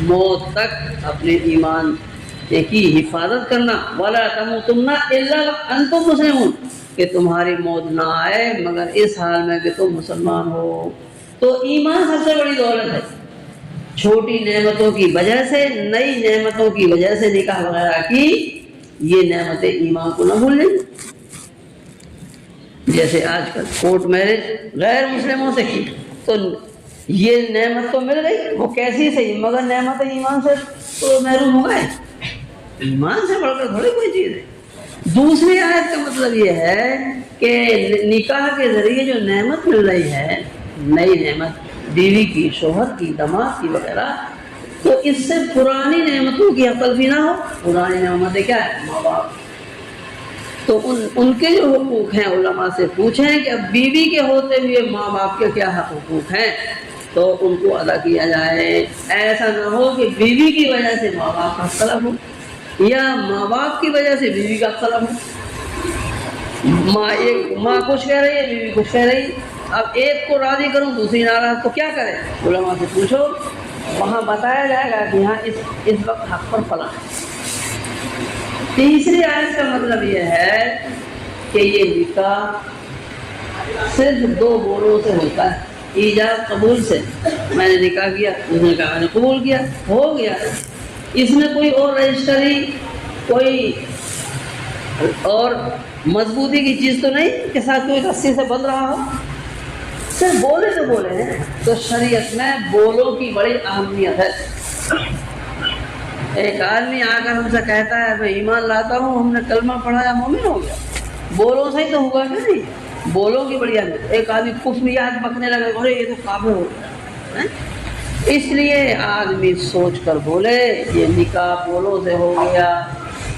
موت تک اپنے ایمان کی حفاظت کرنا۔ وَلَا تَمُوتُنَّ إِلَّا وَأَنتُم مُّسْلِمُونَ، کہ تمہاری موت نہ آئے مگر اس حال میں کہ تم مسلمان ہو۔ تو ایمان سب سے بڑی دولت ہے۔ چھوٹی نعمتوں کی وجہ سے، نئی نعمتوں کی وجہ سے نکاح وغیرہ کی، یہ نعمتیں ایمان کو نہ بھولیں۔ جیسے آج کل کورٹ میرج غیر مسلموں سے کی تو یہ نعمت تو مل گئی، وہ کیسی صحیح، مگر نعمت ایمان سے تو محروم ہو گئے۔ ایمان سے بڑھ کر تھوڑی کوئی چیز ہے۔ دوسری آیت کا مطلب یہ ہے کہ نکاح کے ذریعے جو نعمت مل رہی ہے، نئی نعمت بیوی کی، شوہر کی، داماد کی وغیرہ، تو اس سے پرانی نعمتوں کی عقل بھی نہ ہو۔ پرانی نعمتیں کیا ہے؟ ماں باپ۔ تو ان کے جو حقوق ہیں علماء سے پوچھیں کہ اب بیوی کے ہوتے ہوئے ماں باپ کے کیا حقوق ہیں، تو ان کو ادا کیا جائے۔ ایسا نہ ہو کہ بیوی کی وجہ سے ماں باپ کا طلب ہو، یا ماں باپ کی وجہ سے بیوی کا طلب ہو۔ ماں کچھ کہہ رہی ہے، بیوی کچھ کہہ رہی ہے، اب ایک کو راضی کروں دوسری ناراض، تو کیا کرے؟ علماء سے پوچھو، وہاں بتایا جائے گا کہ ہاں اس وقت حق پر فلاں ہے۔ تیسری آیت کا مطلب یہ ہے کہ یہ نکاح صرف دو بولوں سے ہوتا ہے، ایجاب قبول سے۔ میں نے نکاح کیا، اس نے کہا میں نے قبول کیا، ہو گیا۔ اس میں کوئی اور رجسٹری، کوئی اور مضبوطی کی چیز تو نہیں کہ ساتھ کوئی رسی سے بندھ رہا ہو، صرف بولے تو بولے ہیں۔ تو شریعت میں بولوں کی بڑی اہمیت ہے۔ ایک آدمی آ کر ہم سے کہتا ہے میں ایمان لاتا ہوں، ہم نے کلمہ پڑھایا، مومن ہو گیا، بولوں سے ہی تو ہوا کہ نہیں؟ بولوں کی بڑی اہمیت۔ ایک آدمی کفریات بکنے لگے، ارے یہ تو کافر ہو گیا۔ اس لیے آدمی سوچ کر بولے یہ نکاح بولوں سے ہو گیا۔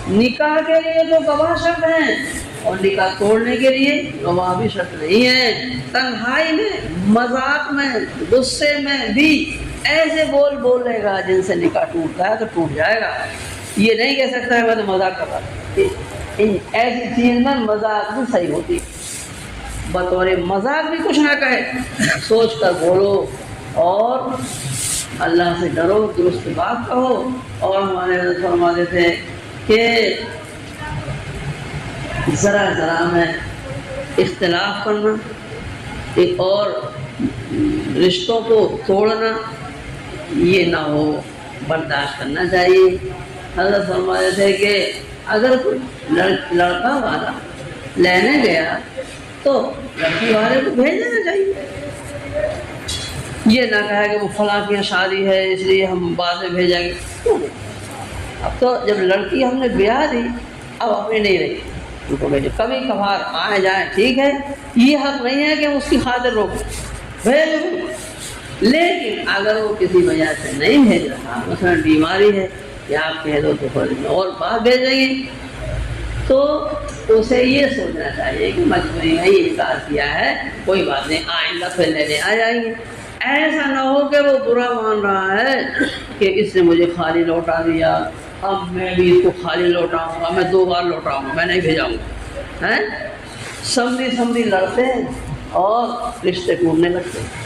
نکاح کے لیے تو گواہ شرط ہیں، اور نکاح توڑنے کے لیے گواہ بھی شرط نہیں ہے۔ تنہائی میں، مذاق میں، غصے میں بھی ایسے بول لے گا جن سے نکاح ٹوٹتا ہے تو ٹوٹ جائے گا۔ یہ نہیں کہہ سکتا ہے میں تو مذاق کر رہا تھا۔ ایسی چیز میں مذاق بھی صحیح ہوتی، بطور مذاق بھی کچھ نہ کہے، سوچ کر بولو اور اللہ سے ڈرو، درست بات کہو۔ اور ہمارے حضرت فرماتے تھے کہ ذرا ذرا میں اختلاف کرنا اور رشتوں کو توڑنا یہ نہ ہو، برداشت کرنا چاہیے۔ حضرت فرماتے تھے کہ اگر کوئی لڑکا والا لینے گیا تو لڑکی والے کو بھیج دینا چاہیے، یہ نہ کہا کہ وہ فلاں کی شادی ہے اس لیے ہم بعد میں بھیجیں گے۔ اب تو جب لڑکی ہم نے بیاہ دی، اب اپنی نہیں رہی، ان کو بھیجو، کبھی کبھار آئے جائیں ٹھیک ہے، یہ حق نہیں ہے کہ اس کی خاطر روکو، بھیجو۔ لیکن اگر وہ کسی وجہ سے نہیں بھیج رہا، مثلا بیماری ہے کہ آپ کہہ دو تو پھر اور بات بھیجیں گے، تو اسے یہ سوچنا چاہیے کہ مجبوری میں یہ انکار کیا ہے، کوئی بات نہیں، آئندہ پھر لینے آ جائیں گے۔ ایسا نہ ہو کہ وہ برا مان رہا ہے کہ اس نے مجھے خالی لوٹا دیا، اب میں بھی اس کو خالی لوٹاؤں گا، میں 2 بار لوٹاؤں گا، میں نہیں بھیجاؤں گا۔ سمدھی لڑتے ہیں اور رشتے ٹوٹنے لگتے ہیں۔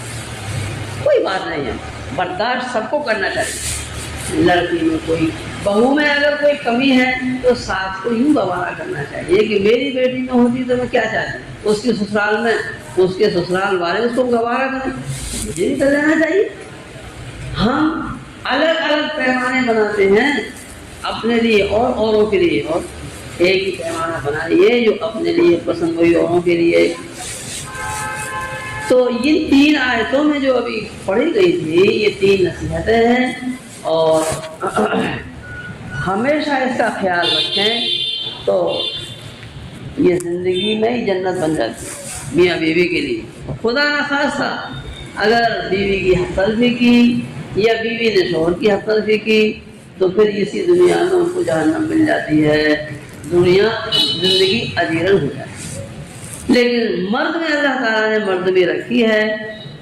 کوئی بات نہیں ہے، برداشت سب کو کرنا چاہیے۔ لڑکی میں کوئی، بہو میں اگر کوئی کمی ہے تو ساس کو یوں گوارا کرنا چاہیے کہ میری بیٹی میں ہوتی تو میں کیا چاہتی، اس کے سسرال میں اس کے سسرال والے اس کو گوارا کریں، مجھے بھی کر لینا چاہیے۔ ہم الگ الگ پیمانے بناتے ہیں اپنے لیے اور اوروں کے لیے، اور ایک ہی پیمانہ بنائیے جو اپنے لیے پسند ہوئی اوروں کے لیے۔ تو یہ 3 آیتوں میں جو ابھی پڑھی گئی تھی یہ 3 نصیحتیں ہیں، اور ہمیشہ اس کا خیال رکھیں تو یہ زندگی میں ہی جنت بن جاتی ہے میاں بیوی کے لیے۔ خدا نخواستہ اگر بیوی کی حق تلفی کی یا بیوی نے شوہر کی حق تلفی کی تو پھر اسی دنیا میں ان کو جہنم مل جاتی ہے، دنیا زندگی اجیرن ہو جاتی ہے۔ لیکن مرد میں اللہ تعالیٰ نے مرد بھی رکھی ہے،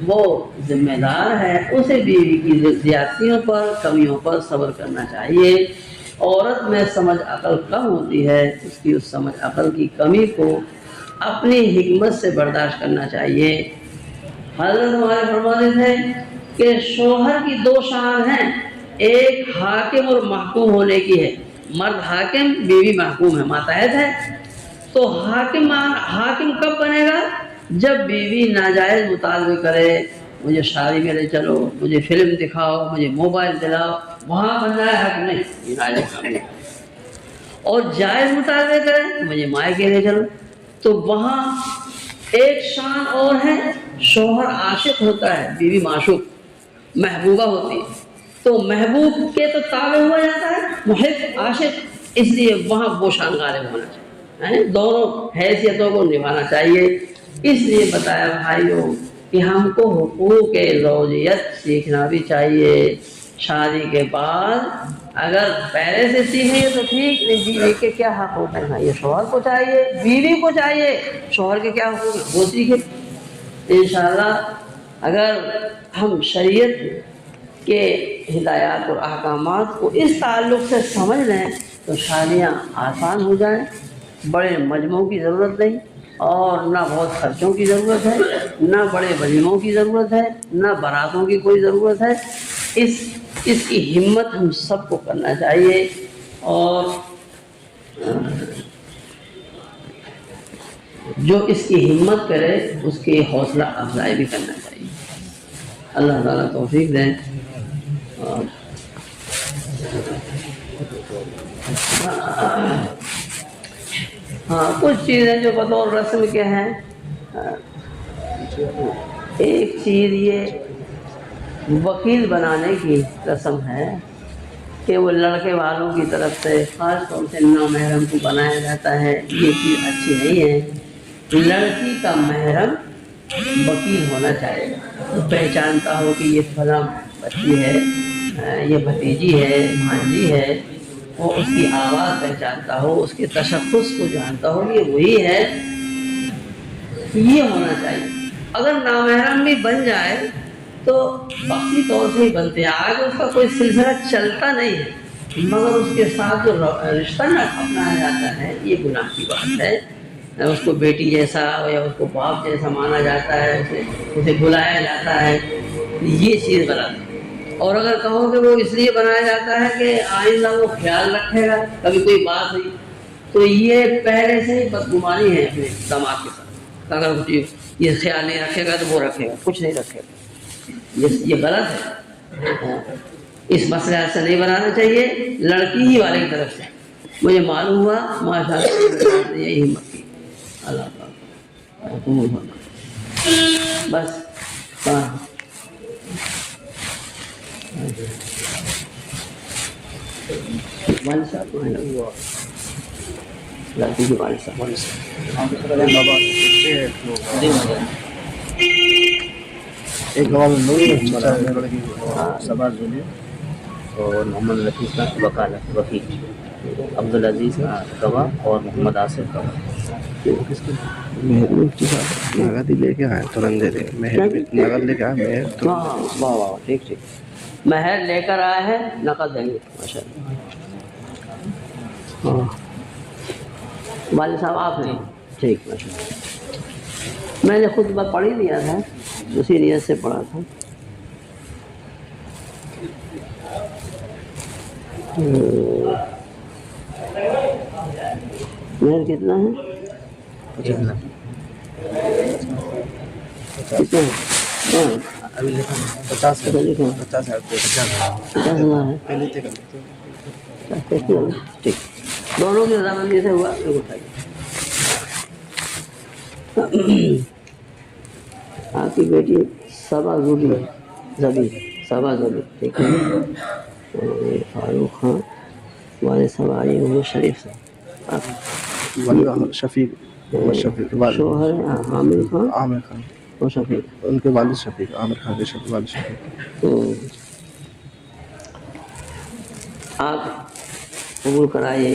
وہ ذمہ دار ہے، اسے بیوی کی زیادتیوں پر کمیوں پر صبر کرنا چاہیے۔ عورت میں سمجھ عقل کم ہوتی ہے، اس کی اس سمجھ عقل کی کمی کو اپنی حکمت سے برداشت کرنا چاہیے۔ حضرت ہمارے فرماتے تھے کہ شوہر کی 2 شان ہیں، ایک حاکم اور محکوم ہونے کی ہے۔ مرد حاکم، بیوی محکوم ہے، ماتحت ہے۔ تو حاکم کب بنے گا؟ جب بیوی ناجائز مطالبے کرے، مجھے شادی میں لے چلو، مجھے فلم دکھاؤ، مجھے موبائل دلاؤ، وہاں بن جائے حق نہیں، یہ ناجائز کام نہیں۔ اور جائز مطالبے کرے، مجھے مائکے لے چلو، تو وہاں ایک شان اور ہے، شوہر عاشق ہوتا ہے، بیوی معشوق محبوبہ ہوتی ہے۔ تو محبوب کے تو تابع ہوا جاتا ہے، محب عاشق، اس لیے وہاں وہ شان غالب ہونا چاہیے، دونوں حیثیتوں کو نبھانا چاہیے۔ اس لیے بتایا بھائیوں کہ ہم کو حقوق زوجیت سیکھنا بھی چاہیے۔ شادی کے بعد اگر پہلے سے سیکھیں تو ٹھیک، نہیں بیوی کے کیا حق ہوتے ہیں یہ شوہر کو چاہیے، بیوی کو چاہیے شوہر کے کیا حقوق ہیں وہ سیکھیں۔ انشاءاللہ اگر ہم شریعت کے ہدایات اور احکامات کو اس تعلق سے سمجھ لیں تو شادیاں آسان ہو جائیں، بڑے مجموعوں کی ضرورت نہیں، اور نہ بہت خرچوں کی ضرورت ہے، نہ بڑے ولیموں کی ضرورت ہے، نہ باراتوں کی کوئی ضرورت ہے۔ اس کی ہمت ہم سب کو کرنا چاہیے، اور جو اس کی ہمت کرے اس کی حوصلہ افزائی بھی کرنا چاہیے۔ اللہ تعالیٰ توفیق دیں۔ اور ہاں کچھ چیزیں جو بطور رسم کے ہیں، ایک چیز یہ وکیل بنانے کی رسم ہے کہ وہ لڑکے والوں کی طرف سے خاص طور سے نامحرم کو بنایا جاتا ہے، یہ چیز اچھی نہیں ہے۔ لڑکی کا محرم وکیل ہونا چاہیے، پہچانتا ہو کہ یہ فلاں بچی ہے، یہ بھتیجی ہے، بھانجی ہے، وہ اس کی آواز پہچانتا ہو، اس کے تشخص کو جانتا ہو یہ وہی ہے، یہ ہونا چاہیے۔ اگر نامحرم بھی بن جائے تو وقتی طور سے ہی بنتے ہیں، آگے اس کا کوئی سلسلہ چلتا نہیں ہے، مگر اس کے ساتھ جو رشتہ نہ اپنایا جاتا ہے یہ گناہ کی بات ہے۔ اس کو بیٹی جیسا یا اس کو باپ جیسا مانا جاتا ہے، اسے بلایا جاتا ہے، یہ چیز غلط ہے۔ اور اگر کہو کہ وہ اس لیے بنایا جاتا ہے کہ آئندہ وہ خیال رکھے گا، کبھی کوئی بات ہوئی، تو یہ پہلے سے ہی بدگمانی ہے اپنے دماغ کے ساتھ۔ اگر یہ خیال نہیں رکھے گا تو وہ رکھے گا، کچھ نہیں رکھے گا، یہ غلط ہے۔ اس مسئلہ سے نہیں بنانا چاہیے، لڑکی ہی والے کی طرف سے مجھے معلوم ہوا، ماشاء اللہ یہی ہمت کی اللہ تعالیٰ۔ بس والد صاحب لڑکی کے والد صاحب ایک گواہ اور محمد رفیق کا وکالت وکیل، عبدالعزیز کا گواہ اور محمد آصف گواہ۔ نگد لے کے آئے ترنت دے دے، نگد لے کے آئے مہر تو ہاں واہ واہ ٹھیک ٹھیک، مہر لے کر آئے ہیں، نقد دیں گے ماشاء اللہ۔ ہاں والد صاحب آپ ہیں، ٹھیک ماشاء اللہ۔ میں نے خطبہ پڑھ ہی لیا تھا، اسی نیت سے پڑھا تھا۔ مہر کتنا ہے؟ کتنا ہے؟ ابھی لکھا 50,000 50,000 ہے، ٹھیک۔ دونوں کی رضامندی سے ہوا تو اٹھائیے. آپ کی بیٹی صبا زبی ٹھیک ہے. فاروق خان والد سواری محمد شریف صاحب. والدہ شفیق محمد شفیق والد شوہر عامر خان عامر خان اور شفیق. ان کے والد شفیق عامر خان کے والد شفیق. آپ قبول کرائیے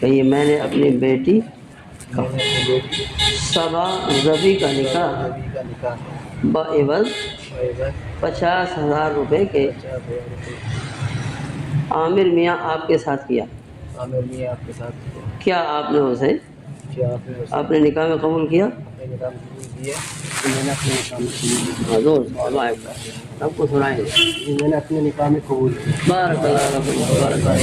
کہیے میں نے اپنی بیٹی صبا زبی کا نکاح بعوض 50,000 روپے کے عامر میاں آپ کے ساتھ کیا. کیا آپ نے اسے اپنے نکاح میں قبول کیا؟ حضور سب کو سنائیں گے. میں نے اپنے نکاح میں قبول کیا. بارک اللہ رب بارک اللہ.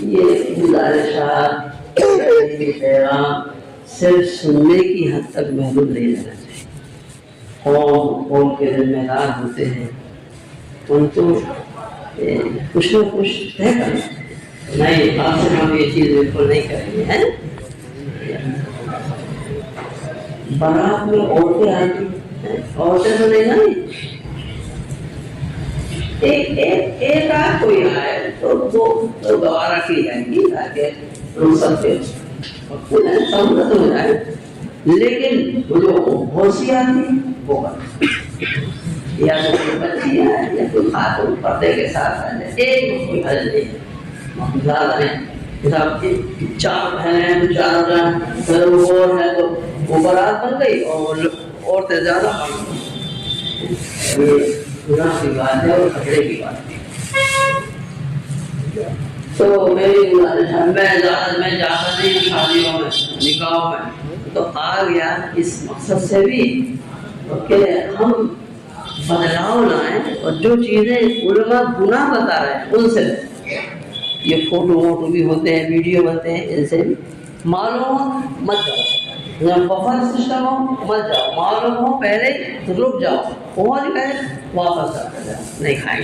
یہ گزارشات پیغام صرف سننے کی حد تک محدود نہیں رہنا چاہیے. قوم کے ذمہ دار ہوتے ہیں ان کو کچھ نہ کچھ طے کرنا. نہیں آپ سے ہم یہ چیز بالکل نہیں کریں گے. بارات میں عورتیں آتی ہیں، عورتیں تو نہیں آئی. ایک آدھ کوئی آئے تو دو گوارا کی جائیں گی تاکہ ہم سب کے سہولت ہو جائے. لیکن جو ہوشیار تھی وہ یا تو کوئی بچی ہے یا کوئی خاتون پردے کے ساتھ آ جائے. ایک کوئی حل نہیں زیادہ نہیں. چار بہنیں ہیں تو چار جان اور ہے تو وہ برات بن گئی اور عورتیں زیادہ بن گئی. یہ گناہ کی بات ہے اور خطرے کی بات ہے. تو میری گزارش ہے میں جاتا نہیں شادیوں میں نکاحوں میں تو آ گیا اس مقصد سے بھی کہ ہم بدلاؤ لائیں اور جو چیزیں علماء گناہ بتا رہے ہیں ان سے. یہ فوٹو بھی ہوتے ہیں ویڈیو بنتے ہیں ان سے بھی معلوم مت جاؤ. بفر سسٹم ہو مت جاؤ. معلوم ہو پہلے رک جاؤ پہنچ گئے واپس آ جاؤ. نہیں کھائیں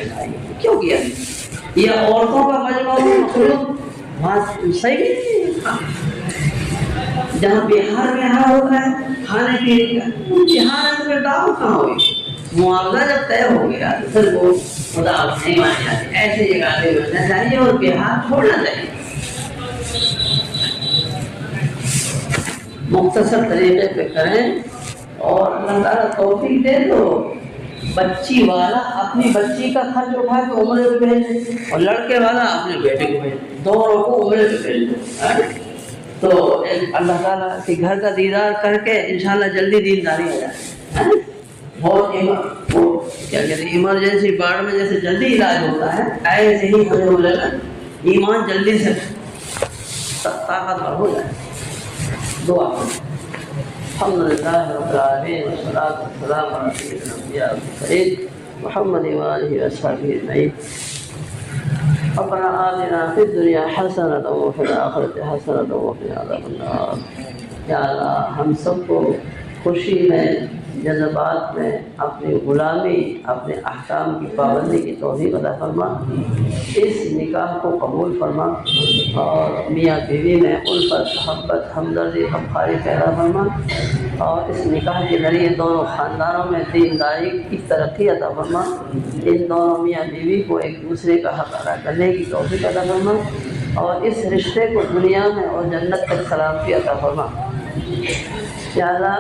کیوں کیا؟ یہ عورتوں کا مجموعہ مخلوق بات صحیح نہیں. جہاں بہار ہوتا ہے کھانے پینے کا بہار میں دعوت کہاں ہوئی؟ معاوضہ جب طے ہو گیا تو پھر وہ خدا نہیں مانی جاتی. ایسی جگہ پہ بننا چاہیے اور بہار چھوڑنا چاہیے. مختصر طریقے پہ کریں اور اللہ تعالیٰ توفیق دے تو بچی والا اپنی بچی کا خرچ اٹھا کے عمرے پہ بھیجے اور لڑکے والا اپنے بیٹے کو بھیجے. دونوں کو عمرے پہ بھیجے تو اللہ تعالیٰ کے گھر کا دیدار کر کے انشاءاللہ جلدی دینداری ہو جائے. بہت وہ کیا کہتے ہیں ایمرجنسی وارڈ میں جیسے جلدی علاج ہوتا ہے ایسے ہی ہمیں ایمان جلدی سے طاقتور ہو جائے. دعا الحمدللہ رب العالمین والصلاۃ والسلام علی سید الانبیاء والمرسلین محمد وآلہ وصحبہ اجمعین. ربنا آتنا فی الدنیا حسنۃ وفی الآخرۃ حسنۃ وقنا عذاب النار. یا اللہ ہم سب کو خوشی میں جذبات میں اپنی غلامی اپنے احکام کی پابندی کی توفیق عطا فرما. اس نکاح کو قبول فرما اور میاں بیوی میں الفت محبت ہمدردی غمخواری پیدا فرما اور اس نکاح کے ذریعے دونوں خاندانوں میں دینداری کی ترقی عطا فرما. ان دونوں میاں بیوی کو ایک دوسرے کا حق ادا کرنے کی توفیق عطا فرما اور اس رشتے کو دنیا میں اور جنت تک سلامتی عطا فرما. یا اللہ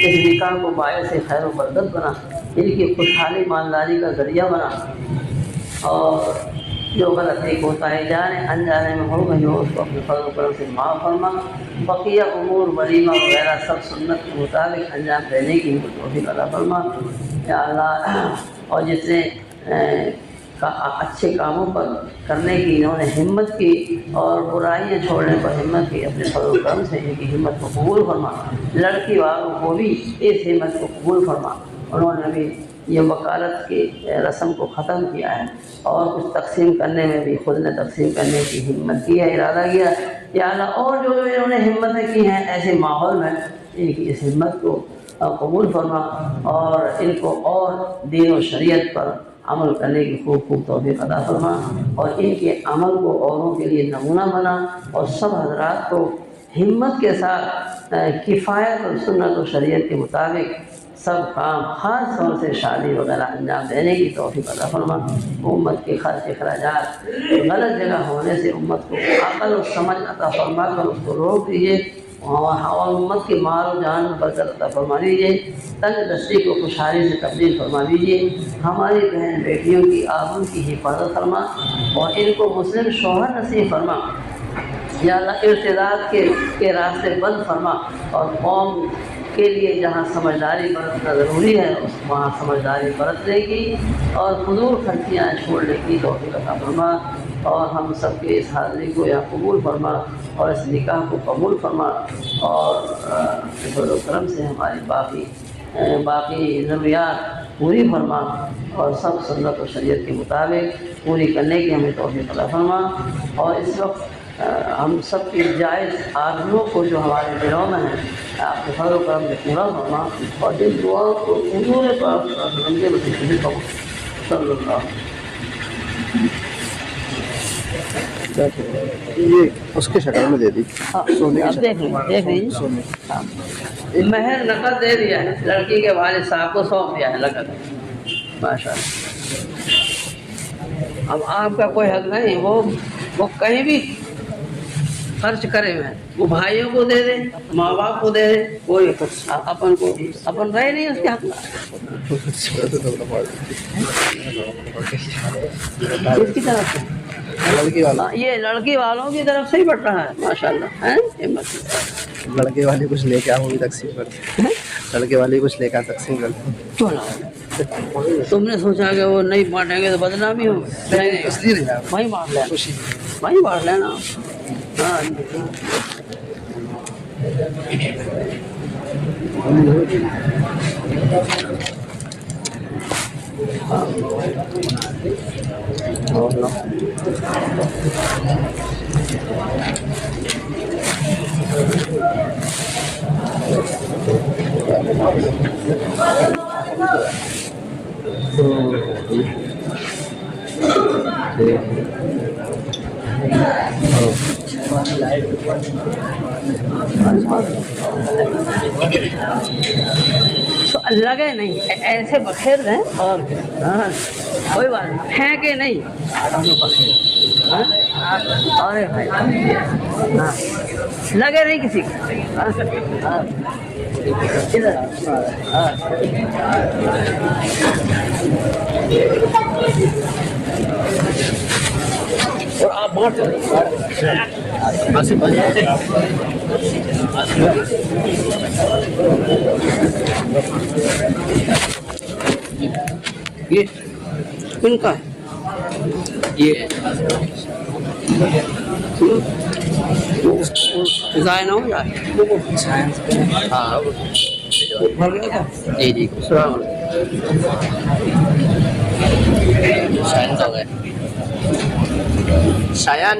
اس نکاح کو باعث خیر و برکت بنا. ان کی خوشحالی مالداری کا ذریعہ بنا اور جو غلطی کوتاہی جانے انجانے میں ہو گئی ہو اس کو اپنے فضل و کرم سے معاف فرما. بقیہ امور ولیمہ وغیرہ سب سنت کے مطابق انجام دینے کی توفیق عطا فرما. یا اللہ اور جتنے اچھے کاموں پر کرنے کی انہوں نے ہمت کی اور برائیاں چھوڑنے پر ہمت کی اپنے فضل و کرم سے ان کی ہمت کو قبول فرما. لڑکی والوں کو بھی اس ہمت کو قبول فرما. انہوں نے بھی یہ وکالت کی رسم کو ختم کیا ہے اور کچھ تقسیم کرنے میں بھی خود نے تقسیم کرنے کی ہمت کی ہے ارادہ کیا. یا اللہ اور جو انہوں نے ہمتیں کی ہیں ایسے ماحول میں ان کی اس ہمت کو قبول فرما اور ان کو اور دین و شریعت پر عمل کرنے کی خوب خوب توفیق عطا فرما اور ان کے عمل کو اوروں کے لیے نمونہ بنا اور سب حضرات کو ہمت کے ساتھ کفایت اور سنت و شریعت کے مطابق سب کام خاص طور سے شادی وغیرہ انجام دینے کی توفیق عطا فرما. امت کے خرچ اخراجات غلط جگہ ہونے سے امت کو عقل و سمجھ عطا فرما کر اس کو روک دیجیے اور امت کے مال و جان میں برکت عطا فرما دیجیے. تنگ دستی کو خوشحالی سے تبدیل فرما دیجیے. ہماری بہن بیٹیوں کی آبرو کی حفاظت فرما اور ان کو مسلم شوہر نصیب فرما. یا اللہ ارتداد کے راستے بند فرما اور قوم کے لیے جہاں سمجھداری برتنا ضروری ہے وہاں سمجھداری برتنے کی اور فضول خرچیاں چھوڑنے کی توفیق عطا فرما اور ہم سب کے اس حاضری کو یا قبول فرما اور اس نکاح کو قبول فرما اور فضل و کرم سے ہماری باقی ضروریات پوری فرما اور سب سنت و شریعت کے مطابق پوری کرنے کی ہمیں توفیق عطا فرما. اور اس وقت ہم سب کی جائز آرزوؤں کو جو ہمارے دلوں میں ہیں آپ کے فضل و کرم سے پورا فرما اور جن دعاؤں کو حضور پاک صلی اللہ علیہ وسلم کے وسیلے سے صلی اللہ. یہ اس کے شکل میں دے دی. اب دیکھ لیجیے مہر نقد دے دیا ہے لڑکی کے والد صاحب کو سونپ دیا ہے نقد ماشاء اللہ. اب آپ کا کوئی حق نہیں وہ کہیں بھی خرچ کرے ہوئے وہ بھائیوں کو دے دے ماں باپ کو دے دے کوئی اپن رہے نہیں اس کے حق میں. کس کی طرف سے یہ لڑکی والوں کی طرف سے ہی بٹ رہا ہے ماشاء اللہ. لڑکے والے کچھ لے کے آؤ بھی تقسیم کرتے لڑکے والے کچھ لے کے تقسیم کرتے. تم نے سوچا کہ وہ نہیں بانٹیں گے تو بدنامی ہو وہیں بانٹ لینا وہیں بانٹ لینا. ہاں لگے نہیں ایسے بخیر دیں اور کوئی بات نہیں پھینکے نہیں. ارے بھائی لگے نہیں کسی کو ادھر اور آپ بانٹ یہ کن کا یہ ضائع نہ ہو جائے. ہاں جی جی السلام علیکم. شایان